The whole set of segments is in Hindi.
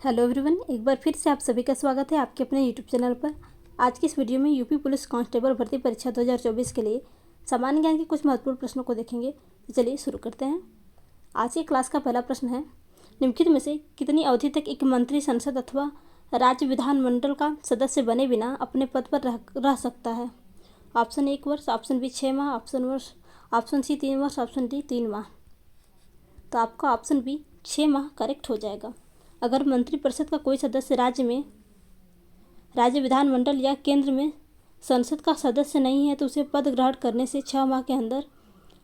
हेलो एवरीवन, एक बार फिर से आप सभी का स्वागत है आपके अपने यूट्यूब चैनल पर। आज की इस वीडियो में यूपी पुलिस कांस्टेबल भर्ती परीक्षा 2024 के लिए सामान्य ज्ञान के कुछ महत्वपूर्ण प्रश्नों को देखेंगे। तो चलिए शुरू करते हैं। आज की क्लास का पहला प्रश्न है, निम्नलिखित में से कितनी अवधि तक एक मंत्री संसद अथवा राज्य विधानमंडल का सदस्य बने बिना अपने पद पर रह सकता है? ऑप्शन 1 वर्ष, ऑप्शन बी 6 माह, ऑप्शन सी 3 वर्ष, ऑप्शन डी 3 माह। तो आपका ऑप्शन बी 6 माह करेक्ट हो जाएगा। अगर मंत्रिपरिषद का कोई सदस्य राज्य विधानमंडल या केंद्र में संसद का सदस्य नहीं है तो उसे पद ग्रहण करने से 6 माह के अंदर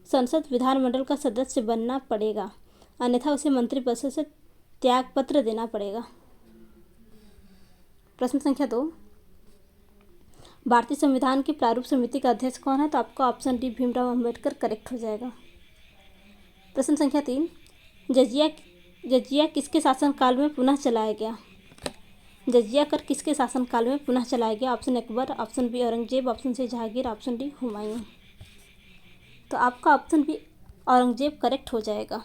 संसद विधानमंडल का सदस्य बनना पड़ेगा, अन्यथा उसे मंत्रिपरिषद से त्याग पत्र देना पड़ेगा। प्रश्न संख्या 2, भारतीय संविधान की प्रारूप समिति का अध्यक्ष कौन है? तो आपका option D Bhimrao Ambedkar correct हो जाएगा। प्रश्न संख्या 3, जजिया किसके शासनकाल में पुनः चलाया गया? जजिया कर किसके शासनकाल में पुनः चलाया गया? Option Akbar, option B Aurangzeb, option C Jahangir, option D Humayun. तो आपका ऑप्शन बी औरंगजेब करेक्ट हो जाएगा।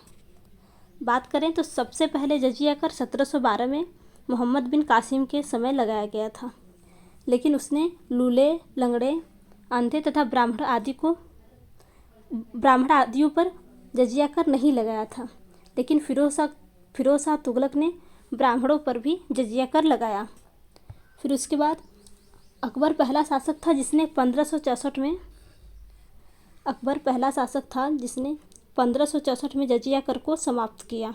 बात करें तो सबसे पहले जजिया कर 1712 में मोहम्मद बिन कासिम के समय लगाया गया था, लेकिन उसने लूले, लंगड़े, अंधे तथा ब्राह्मण आदियों पर जजिया कर नहीं लगाया था। लेकिन फिरोज शाह तुगलक ने ब्राह्मणों पर भी जजिया कर लगाया। फिर उसके बाद अकबर पहला शासक था जिसने 1564 में जजिया कर को समाप्त किया।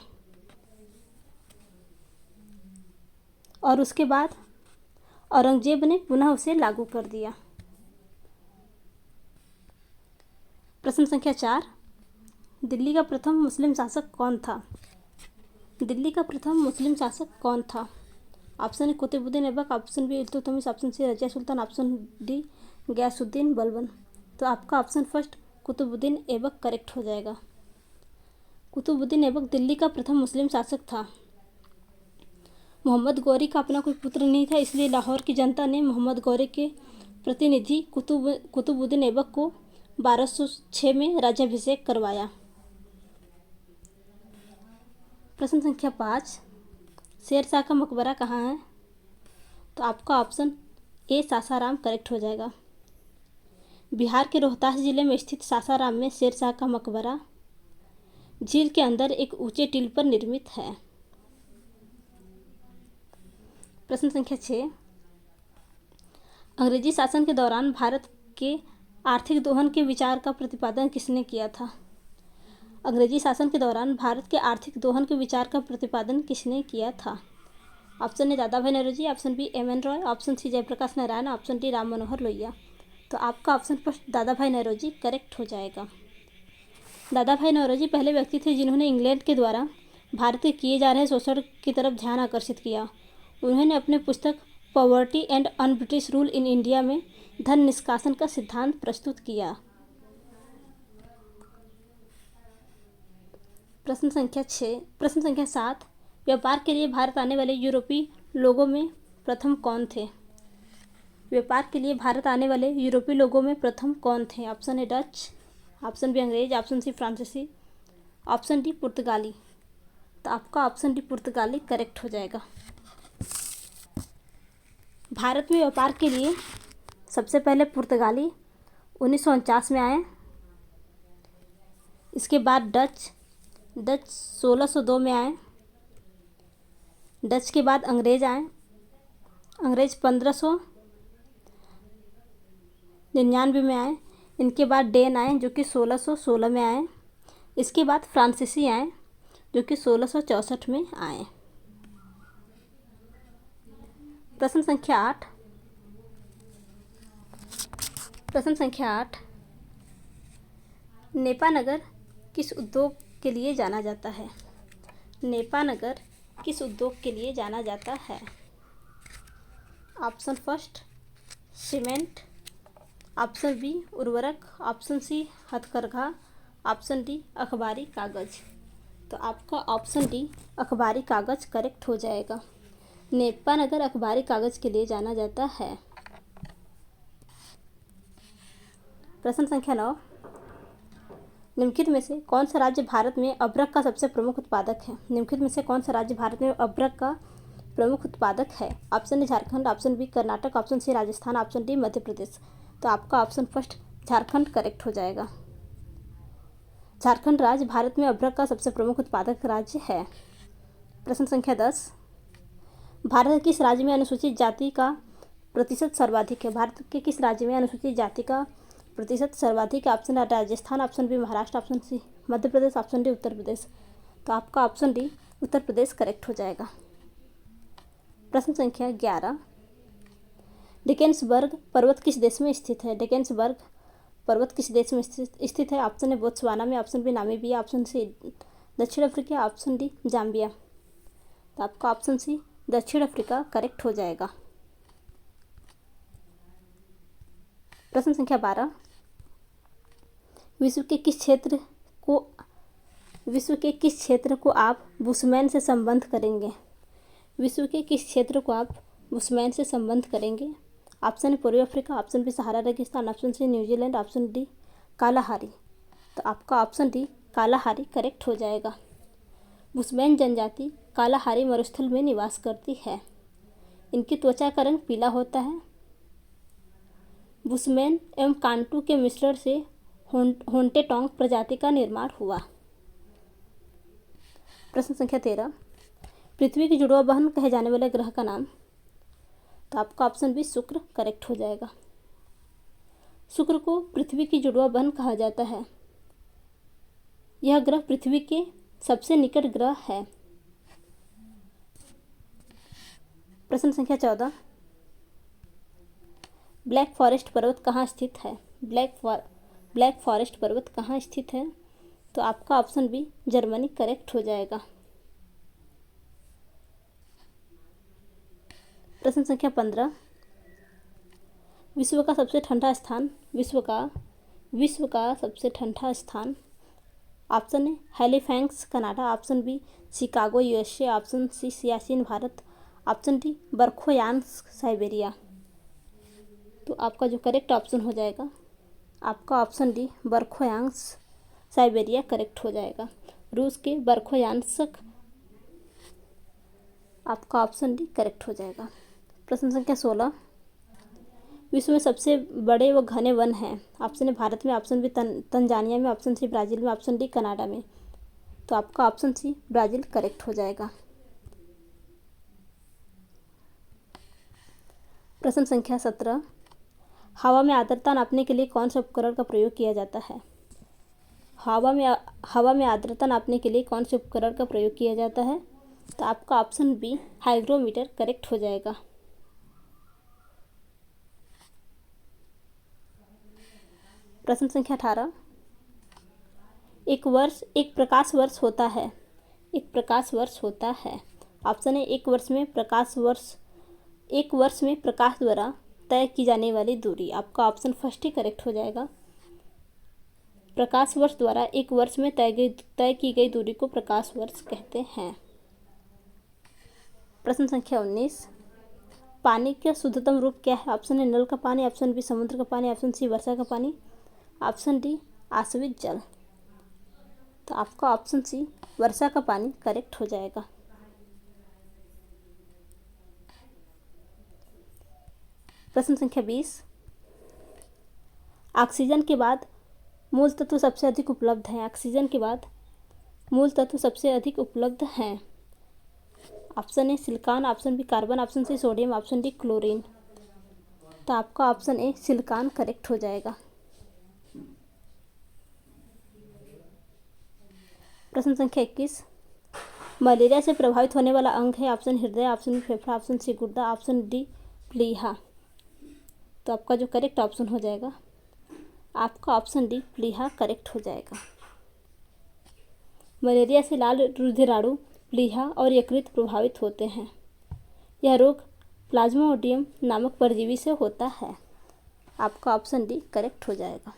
और उसके बाद औरंगजेब ने पुनः उसे लागू कर दिया। प्रश्न संख्या 4, दिल्ली का प्रथम मुस्लिम शासक कौन था? दिल्ली का प्रथम मुस्लिम शासक कौन था? Option A Qutbuddin Aibak, option B Iltutmish, option C Razia Sultan, option D Ghiyasuddin Balban. तो आपका option first Qutbuddin Aibak correct हो जाएगा। कुतुबुद्दीन ऐबक दिल्ली का प्रथम मुस्लिम शासक था। मोहम्मद गौरी का अपना कोई पुत्र नहीं था, इसलिए लाहौर की जनता ने मोहम्मद गौरी के प्रतिनिधि कुतुबुद्दीन ऐबक को 1206 में राज्याभिषेक करवाया। प्रश्न संख्या 5, शेरशाह का मकबरा कहाँ है? तो आपका ऑप्शन ए सासाराम करेक्ट हो जाएगा। बिहार के रोहतास जिले में स्थित सासाराम में शेरशाह का मकबरा झील के अंदर एक ऊंचे टील पर निर्मित है। प्रश्न संख्या 6, अंग्रेजी शासन के दौरान भारत के आर्थिक दोहन के विचार का प्रतिपादन किसने किया था? अंग्रेजी शासन के दौरान भारत के आर्थिक दोहन के विचार का प्रतिपादन किसने किया था? Option A Dadabhai Naoroji, option B M N. Roy, option C Jayaprakash Narayan, option D Ram Manohar Lohia. तो आपका ऑप्शन फर्स्ट दादा भाई नौरोजी करेक्ट हो जाएगा। दादा भाई नौरोजी पहले व्यक्ति थे जिन्होंने इंग्लैंड के द्वारा भारत के किए जा रहे शोषण की तरफ ध्यान आकर्षित किया। उन्होंने अपने पुस्तक poverty and un British rule in India में धन निष्कासन का सिद्धांत प्रस्तुत किया। प्रश्न संख्या 7, व्यापार के लिए भारत आने वाले यूरोपीय लोगों में प्रथम कौन थे? व्यापार के लिए भारत आने वाले यूरोपीय लोगों में प्रथम कौन थे? Option A Dutch, option B अंग्रेज, ऑप्शन सी फ्रांसीसी, ऑप्शन डी पुर्तगाली। तो आपका ऑप्शन डी पुर्तगाली करेक्ट हो जाएगा। भारत में व्यापार के लिए सबसे पहले पुर्तगाली 1949 में आए। इसके बाद डच 1602 में आए। डच के बाद अंग्रेज आए। अंग्रेज 1599 में आए। इनके बाद डेन आए जो कि 1616 में आए। इसके बाद फ्रांसीसी आए जो कि 1664 में आए। प्रश्न संख्या 8, नेपानगर किस उद्योग के लिए जाना जाता है? नेपानगर किस उद्योग के लिए जाना जाता है? Option first cement, option B उर्वरक, ऑप्शन सी हथकरघा, ऑप्शन डी अखबारी कागज। तो आपका ऑप्शन डी अखबारी कागज करेक्ट हो जाएगा। नेपानगर अखबारी कागज के लिए जाना जाता है। प्रश्न संख्या 9, निम्नलिखित में से कौन सा राज्य भारत में अबरक का सबसे प्रमुख उत्पादक है? निम्नलिखित में से कौन सा राज्य भारत में अबरक का प्रमुख उत्पादक है? Option A Jharkhand, option B Karnataka, option C Rajasthan, option D Madhya Pradesh. तो आपका ऑप्शन फर्स्ट झारखंड करेक्ट हो जाएगा। झारखंड राज्य भारत में अभ्रक का सबसे प्रमुख उत्पादक राज्य है। प्रश्न संख्या 10, भारत के किस राज्य में अनुसूचित जाति का प्रतिशत सर्वाधिक है? भारत के किस राज्य में अनुसूचित जाति का प्रतिशत सर्वाधिक है? Option Rajasthan, option B Maharashtra, option C Madhya Pradesh, option D Uttar Pradesh. तो आपका option D Uttar Pradesh correct हो जाएगा। प्रश्न संख्या 11, डेकेन्सबर्ग पर्वत किस देश में स्थित है? डेकेन्सबर्ग पर्वत किस देश में स्थित है? ऑप्शन ए बोत्सवाना में, option B Namibia, option C दक्षिण अफ्रीका, ऑप्शन डी जाम्बिया। तो आपका ऑप्शन सी दक्षिण अफ्रीका करेक्ट हो जाएगा। प्रश्न संख्या 12, विश्व के किस क्षेत्र को आप बुशमैन से संबंध करेंगे? विश्व के किस क्षेत्र को आप बुशमैन से संबंध करेंगे? ऑप्शन ए पूर्वी अफ्रीका, ऑप्शन बी सहारा रेगिस्तान, option C New Zealand, option D Kalahari. तो आपका ऑप्शन डी कालाहारी करेक्ट हो जाएगा। बुशमैन जनजाति कालाहारी मरुस्थल में निवास करती है। इनकी त्वचा का रंग पीला होता है। बुशमैन एवं कांटू के मिश्रण से होंटेटोंग प्रजाति का निर्माण हुआ। प्रश्न संख्या 13, पृथ्वी की जुड़वा बहन कहे जाने वाले ग्रह का नाम? तो आपका ऑप्शन बी शुक्र करेक्ट हो जाएगा। शुक्र को पृथ्वी की जुड़वा बहन कहा जाता है। यह ग्रह पृथ्वी के सबसे निकट ग्रह है। प्रश्न संख्या 14, ब्लैक फॉरेस्ट पर्वत कहाँ स्थित है? ब्लैक फॉरेस्ट पर्वत कहाँ स्थित है? तो आपका ऑप्शन बी जर्मनी करेक्ट हो जाएगा। प्रश्न संख्या 15, विश्व का सबसे ठंडा स्थान? विश्व का सबसे ठंडा स्थान? Option A Halifax Canada, option B Chicago USA, option C Siachen Bharat, option D Verkhoyansk Siberia. तो आपका जो करेक्ट ऑप्शन हो जाएगा आपका option D Verkhoyansk Siberia correct हो जाएगा। रूस के बरखोयांस्क, आपका ऑप्शन डी करेक्ट हो जाएगा। प्रश्न संख्या 16, विश्व में सबसे बड़े व घने वन हैं? ऑप्शन ए भारत में, ऑप्शन बी तंजानिया में, ऑप्शन सी ब्राज़ील में, ऑप्शन डी कनाडा में। तो आपका ऑप्शन सी ब्राज़ील करेक्ट हो जाएगा। प्रश्न संख्या 17, हवा में आर्द्रता नापने के लिए कौन से उपकरण का प्रयोग किया जाता है? हवा में आर्द्रता नापने के लिए कौन से उपकरण का प्रयोग किया जाता है? तो आपका ऑप्शन बी हाइग्रोमीटर करेक्ट हो जाएगा। प्रश्न संख्या 18, एक प्रकाश वर्ष होता है। एक प्रकाश वर्ष होता है। ऑप्शन ए एक वर्ष में प्रकाश द्वारा तय की जाने वाली दूरी। आपका ऑप्शन फर्स्ट ही करेक्ट हो जाएगा। प्रकाश वर्ष द्वारा एक वर्ष में तय की गई दूरी को प्रकाश वर्ष कहते हैं। प्रश्न संख्या 19, पानी का शुद्धतम रूप क्या है? ऑप्शन ए नल का पानी, ऑप्शन बी समुद्र का पानी, ऑप्शन सी वर्षा का पानी, ऑप्शन डी आश्वित जल। तो आपका ऑप्शन सी वर्षा का पानी करेक्ट हो जाएगा। प्रश्न संख्या 20, ऑक्सीजन के बाद मूल तत्व सबसे अधिक उपलब्ध हैं। ऑक्सीजन के बाद मूल तत्व सबसे अधिक उपलब्ध हैं। Option A silicon, option B carbon, option C sodium, option D chlorine. तो आपका ऑप्शन ए सिलिकॉन करेक्ट हो जाएगा। प्रश्न संख्या 21, मलेरिया से प्रभावित होने वाला अंग है? ऑप्शन हृदय, ऑप्शन बी फेफड़ा, ऑप्शन सी गुर्दा, ऑप्शन डी प्लीहा। तो आपका जो करेक्ट ऑप्शन हो जाएगा आपका ऑप्शन डी प्लीहा करेक्ट हो जाएगा। मलेरिया से लाल रुधिराणु प्लीहा और यकृत प्रभावित होते हैं। यह रोग प्लाज्मोडियम नामक परजीवी से होता है। आपका ऑप्शन डी करेक्ट हो जाएगा।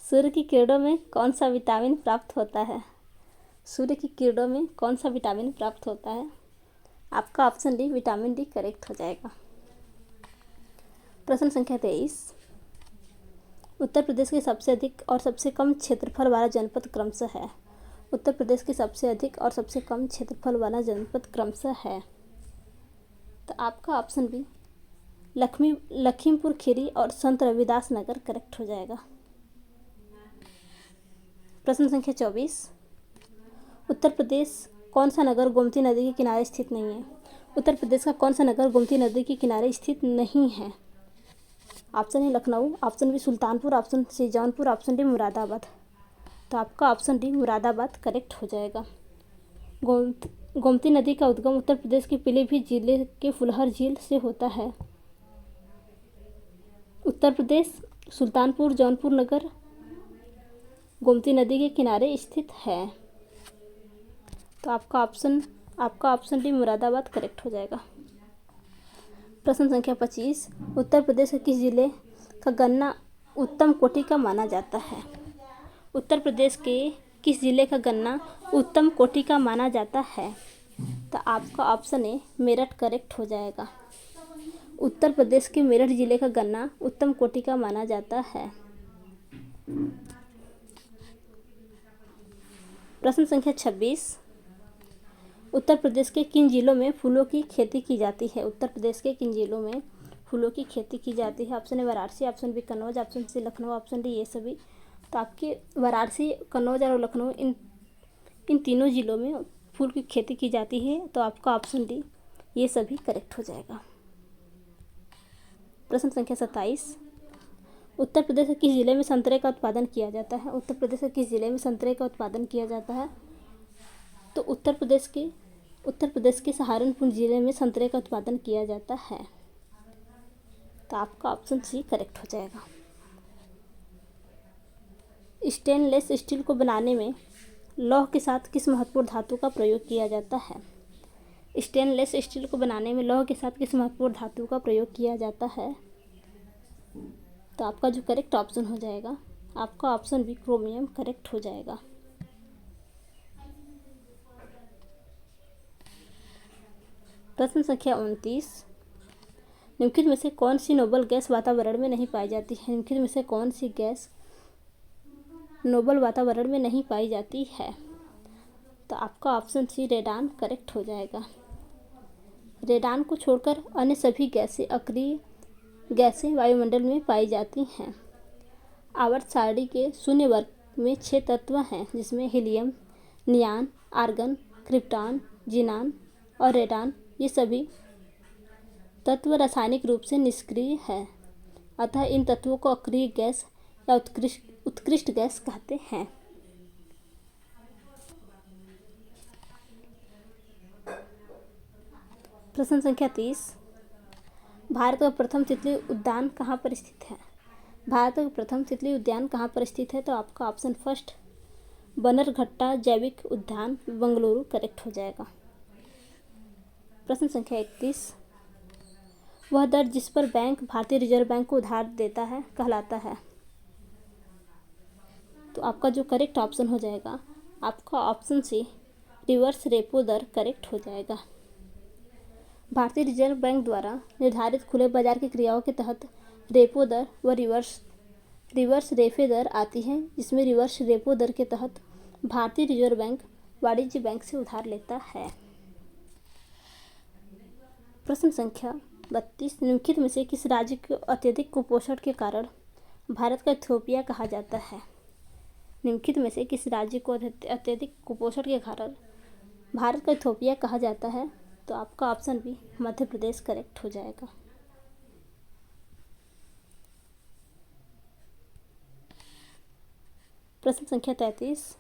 सूर्य की किरणों में कौन सा विटामिन प्राप्त होता है? सूर्य की किरणों में कौन सा विटामिन प्राप्त होता है? आपका option D vitamin D correct हो जाएगा। प्रश्न संख्या 23, उत्तर प्रदेश के सबसे अधिक और सबसे कम क्षेत्रफल वाला जनपद क्रमशः है। उत्तर प्रदेश की सबसे अधिक और सबसे कम क्षेत्रफल वाला जनपद क्रमशः है। तो आपका ऑप्शन बी लखीमपुर खीरी और संत रविदास नगर करेक्ट हो जाएगा। प्रश्न संख्या 24, उत्तर प्रदेश कौन सा नगर गोमती नदी के किनारे स्थित नहीं है? उत्तर प्रदेश का कौन सा नगर गोमती नदी के किनारे स्थित नहीं है? Option A Lucknow, option B Sultanpur, option C Jaunpur, option D Moradabad. तो आपका ऑप्शन डी मुरादाबाद करेक्ट हो जाएगा। गोमती नदी का उद्गम उत्तर प्रदेश के पीलीभीत जिले के फुलहर झील से होता है। उत्तर प्रदेश सुल्तानपुर जौनपुर नगर गोमती नदी के किनारे स्थित है। तो आपका ऑप्शन डी मुरादाबाद करेक्ट हो जाएगा। प्रश्न संख्या 25, उत्तर प्रदेश के किस जिले का गन्ना उत्तम कोटि का माना जाता है? उत्तर प्रदेश के किस जिले का गन्ना उत्तम कोटि का माना जाता है? तो आपका ऑप्शन ए मेरठ करेक्ट हो जाएगा। उत्तर प्रदेश के मेरठ जिले का गन्ना उत्तम कोटि का माना जाता है। प्रश्न संख्या 26, उत्तर प्रदेश के किन जिलों में फूलों की खेती की जाती है? उत्तर प्रदेश के किन जिलों में फूलों की खेती की जाती है? Option A Varanasi, option B Kannauj, option C Lucknow, option D ये सभी। तो आपके वाराणसी, कन्नौज और लखनऊ इन तीनों जिलों में फूल की खेती की जाती है। तो आपका ऑप्शन डी ये सभी करेक्ट हो जाएगा। प्रश्न संख्या 27, उत्तर प्रदेश के किस जिले में संतरे का उत्पादन किया जाता है? उत्तर प्रदेश के किस जिले में संतरे का उत्पादन किया जाता है? तो उत्तर प्रदेश के सहारनपुर जिले में संतरे का उत्पादन किया जाता है। तो आपका ऑप्शन सी करेक्ट हो जाएगा। स्टेनलेस स्टील को बनाने में लौह के साथ किस महत्वपूर्ण धातु का प्रयोग किया जाता है? स्टेनलेस स्टील को बनाने में लौह के साथ किस महत्वपूर्ण धातु का प्रयोग किया जाता है? तो आपका जो करेक्ट ऑप्शन हो जाएगा, आपका ऑप्शन बी क्रोमियम करेक्ट हो जाएगा। प्रश्न संख्या 29, निम्नलिखित में से कौन सी नोबल गैस वातावरण में नहीं पाई जाती है? निम्नलिखित में से कौन सी गैस नोबल वातावरण में नहीं पाई जाती है? तो आपका ऑप्शन सी रेडान करेक्ट हो जाएगा। रेडान को छोड़कर अन्य सभी गैसें अक्रिय गैसें वायुमंडल में पाई जाती हैं। आवर्त सारणी के शून्य वर्ग में 6 तत्व हैं, जिसमें हीलियम, नियान, आर्गन, क्रिप्टॉन, जीनान और रेडान ये सभी तत्व रासायनिक रूप से निष्क्रिय हैं। अतः इन तत्वों को अक्रिय गैस या उत्कृष्ट गैस कहते हैं। प्रश्न संख्या 30, भारत का प्रथम तितली उद्यान कहाँ पर स्थित है? भारत का प्रथम तितली उद्यान कहाँ पर स्थित है? तो आपका ऑप्शन फर्स्ट बन्नरघट्टा जैविक उद्यान बेंगलुरु करेक्ट हो जाएगा। प्रश्न संख्या 31, वह दर जिस पर बैंक भारतीय रिजर्व बैंक को उधार देता है कहलाता है? तो आपका जो करेक्ट ऑप्शन हो जाएगा, आपका ऑप्शन सी रिवर्स रेपो दर करेक्ट हो जाएगा। भारतीय रिजर्व बैंक द्वारा निर्धारित खुले बाजार की क्रियाओं के तहत रेपो दर व रिवर्स रेपो दर आती है, जिसमें रिवर्स रेपो दर के तहत भारतीय रिजर्व बैंक वाणिज्य बैंक से उधार लेता है। प्रश्न संख्या 32, निम्नलिखित में से किस राज्य को अत्यधिक कुपोषण के कारण भारत का इथियोपिया कहा जाता है? निम्नलिखित में से किस राज्य को अत्यधिक कुपोषण के कारण भारत का इथियोपिया कहा जाता है? तो आपका option B Madhya Pradesh correct हो जाएगा। प्रश्न संख्या 33,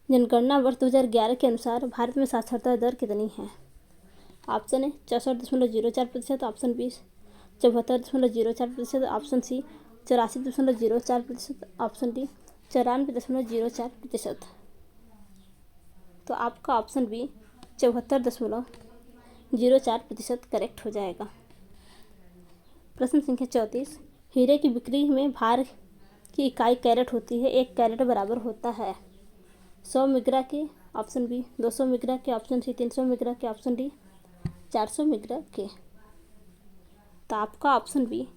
जनगणना वर्ष 2011 के अनुसार भारत में साक्षरता दर कितनी है? Option A 64.04%, option B 74.04%, option C 84.04%, option D 94.04%। तो आपका ऑप्शन बी 74.04% करेक्ट हो जाएगा। प्रश्न संख्या 34, हीरे की बिक्री में भार की इकाई कैरेट होती है। 1 कैरेट बराबर होता है 100 मिग्रा के, ऑप्शन बी 200 मिग्रा के, ऑप्शन सी 300 मिग्रा के, ऑप्शन डी 400 मिग्रा के। तो आपका ऑप्शन बी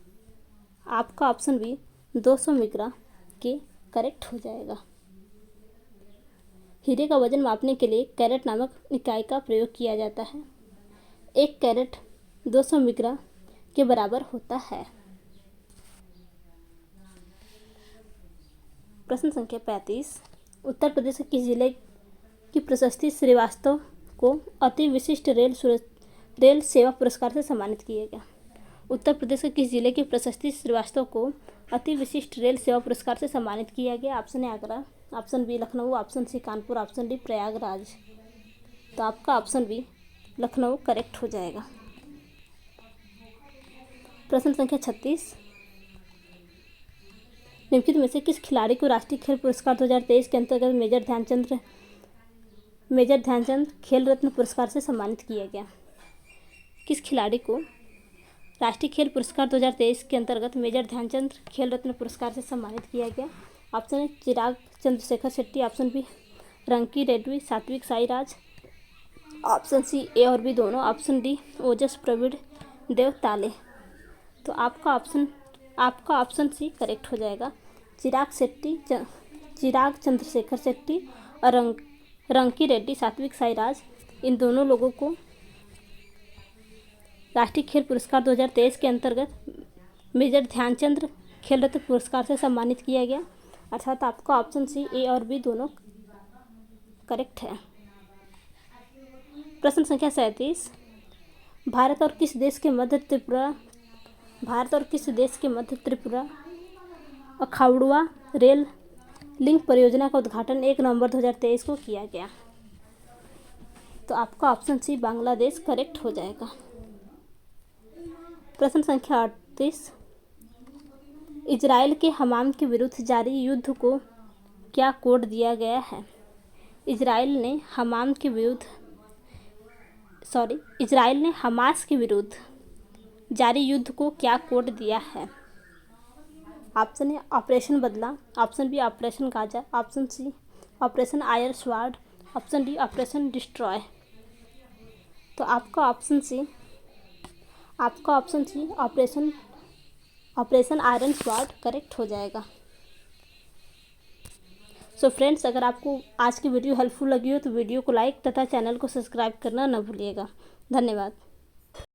आपका ऑप्शन बी 200 मिक्रा के करेक्ट हो जाएगा। हीरे का वजन मापने के लिए कैरेट नामक इकाई का प्रयोग किया जाता है। 1 कैरेट 200 मिक्रा के बराबर होता है। प्रश्न संख्या 35। उत्तर प्रदेश के किस जिले की प्रशस्ति श्रीवास्तव को अति विशिष्ट रेल सेवा पुरस्कार से सम्मानित किया गया? उत्तर प्रदेश के किस जिले की प्रशस्ति श्रीवास्तव को अति विशिष्ट रेल सेवा पुरस्कार से सम्मानित किया गया? Option A Agra, option B Lucknow, option C Kanpur, option D Prayagraj. तो आपका ऑप्शन बी लखनऊ करेक्ट हो जाएगा। प्रश्न संख्या 36। निम्नलिखित में से किस खिलाड़ी को राष्ट्रीय खेल पुरस्कार 2023 के अंतर्गत मेजर ध्यानचंद खेल रत्न पुरस्कार से सम्मानित किया गया? किस खिलाड़ी को राष्ट्रीय खेल पुरस्कार 2023 के अंतर्गत मेजर ध्यानचंद खेल रत्न पुरस्कार से सम्मानित किया गया? Option A Chirag Chandrashekhar Shetty, option B Rankireddy, Satwik Sairaj, option C A और बी दोनों, option D Ojas Pravin Deotale. तो आपका ऑप्शन सी करेक्ट हो जाएगा। चिराग चंद्रशेखर शेट्टी और रंकी रेड्डी, सात्विक साईराज, इन दोनों लोगों को राष्ट्रीय खेल पुरस्कार 2023 के अंतर्गत मेजर ध्यानचंद खेल रत्न पुरस्कार से सम्मानित किया गया। अर्थात आपका ऑप्शन सी ए और बी दोनों करेक्ट है। प्रश्न संख्या 37। भारत और किस देश के मध्य त्रिपुरा अखाउड़वा रेल लिंक परियोजना का उद्घाटन 1 नवंबर 2023 को किया गया? तो आपका ऑप्शन सी बांग्लादेश करेक्ट हो जाएगा। प्रश्न संख्या 38। इजराइल के हमास के विरुद्ध जारी युद्ध को क्या कोड दिया गया है? इजराइल ने हमास के विरुद्ध जारी युद्ध को क्या कोड दिया है? ऑप्शन ए ऑपरेशन बदला, option B operation Gaza, option C operation iron sword, option D operation destroy. तो आपका option C operation iron sword correct हो जाएगा। सो फ्रेंड्स, अगर आपको आज की वीडियो हेल्पफुल लगी हो तो वीडियो को लाइक तथा चैनल को सब्सक्राइब करना न भूलिएगा। धन्यवाद।